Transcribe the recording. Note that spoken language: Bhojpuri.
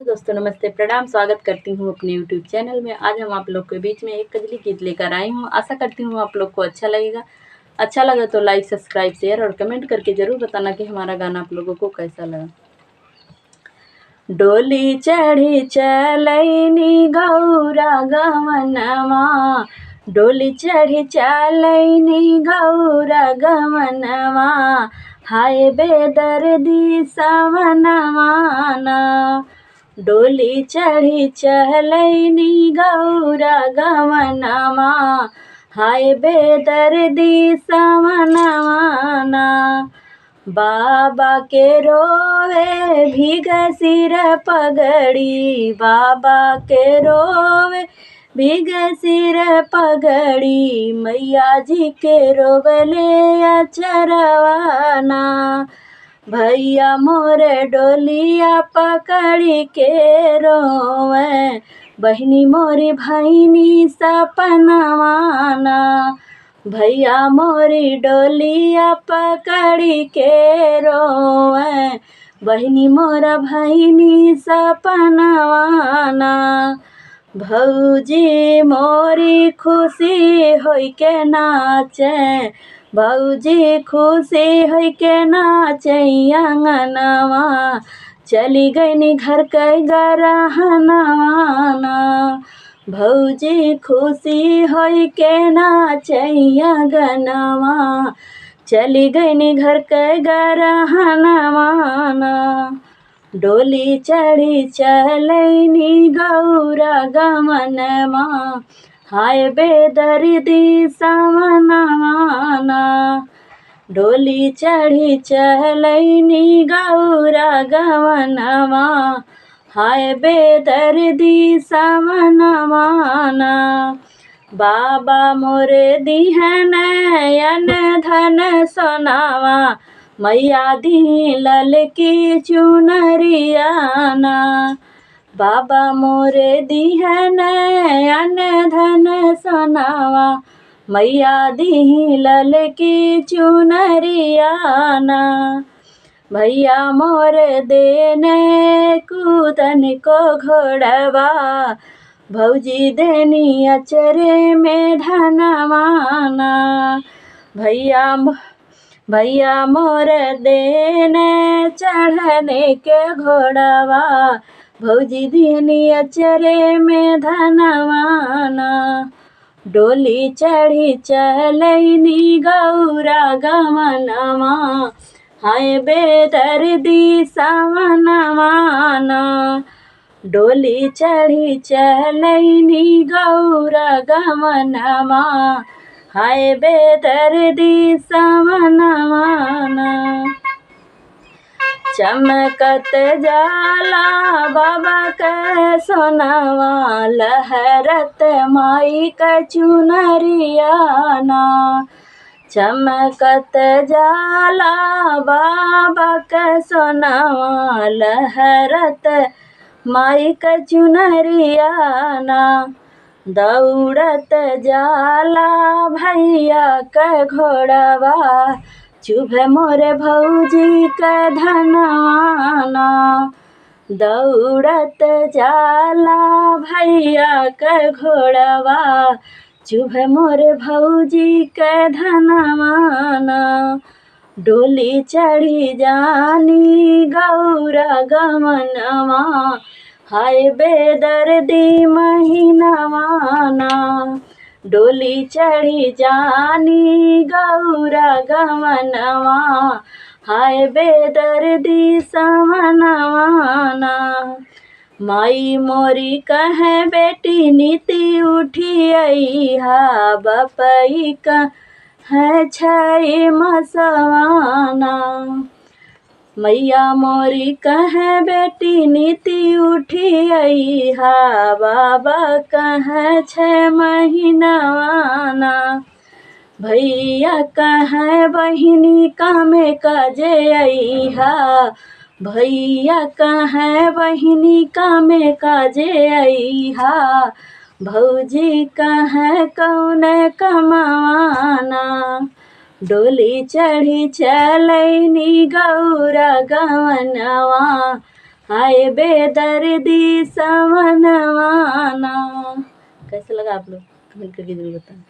दोस्तों नमस्ते, प्रणाम, स्वागत करती हूँ अपने यूट्यूब चैनल में। आज हम आप लोग के बीच में एक कजली गीत लेकर आई हूँ। आशा करती हूँ आप लोग को अच्छा लगेगा। अच्छा लगा तो लाइक, सब्सक्राइब, शेयर और कमेंट करके ज़रूर बताना कि हमारा गाना आप लोगों को कैसा लगा। डोली चढ़ी चलैनी गौरा गवनमा, डोली चढ़ी चलैनी गौरा गवनमा, हाय बेदर्दी सवनवाना। डोली चढ़ी चलैनी गौरा गवनमा, हाय बेदर्दी सवनवाना। बाबा के रोवे भीग सिर पगड़ी, बाबा के रोवे भीग सिर पगड़ी, मैया जी के रोवले अचरवाना। भैया मोरे डोलिया पकड़ी के रोवे, बहनी मोरी भैनी सपनवाना। भैया मोरी डोलिया पकड़ी के रोवे, बहनी मोरा भैनी सपनवाना। भौजी मोरी खुशी होई के नाचे, भौजी खुशी होई के नाचे अंगनवा, चली गईनी घर के गरहनवाना। भौजी खुशी होई के नाचे अंगनवा, चली गईनी घर के गरहनवाना। डोली चढ़ी चलैनी गौरा गवनमा, हाय बेदर्दी सवनवाना। डोली चढ़ी चलैनी गौरा गवनमा, हाय बेदर्दी सवनवाना। बाबा मोरे दिहन अन धन सोनावा, मैया दी ललकी चुनरियाना। बाबा मोरे दिहन अन धन सोनावा, मैया दी ललकी चुनरियाना। भैया मोर देने कूदन को घोड़वा, भौजी देनी अचरे में धनवाना। भैया मोर देने चढ़ने के घोड़वा, भौजी देनी अचरे में धनवाना। डोली चढ़ी चलैनी गौरा गवनमा, हाय बेदर्दी सवनवाना। डोली चढ़ी चलैनी गौरा गवनमा, हाय बेदर्दी सवनवाना। चमकत जाला बाबा के सोनावा, लहरत माई के चुनरियाना। चमकत जाला बाबा के सोनावा, लहरत माई के चुनरियाना। दौड़त जाला भैया के घोड़वा, चुभे मोरे भौजी के धनवाना। दौड़त जाला भैया के घोड़वा, चुभे मोरे भौजी के धनवाना। डोली चढ़ी जानी गौरा गवनमा, हाय बेदर्दी महीनवाना। डोली चढ़ी जानी गौरा गवनमा, हाय बेदर्दी सवनवाना। माई मोरी कहे बेटी नीति उठी अइहा, बपई कहे छई मसवाना। मैया मोरी कहे बेटी नीति उठी अइहा, बाबा कहे 6 महीनवाना। भैया कहे बहिनी कामे काजे अइहा, भैया कहे बहिनी कामे काजे अइहा, भौजी कहे कौन कमावाना। डोली चढ़ी चलैनी गौरा गवनवा, हाय बेदर्दी समनवाना। कैसा लगा आप लोग कमेंट करके जरूर बताएं।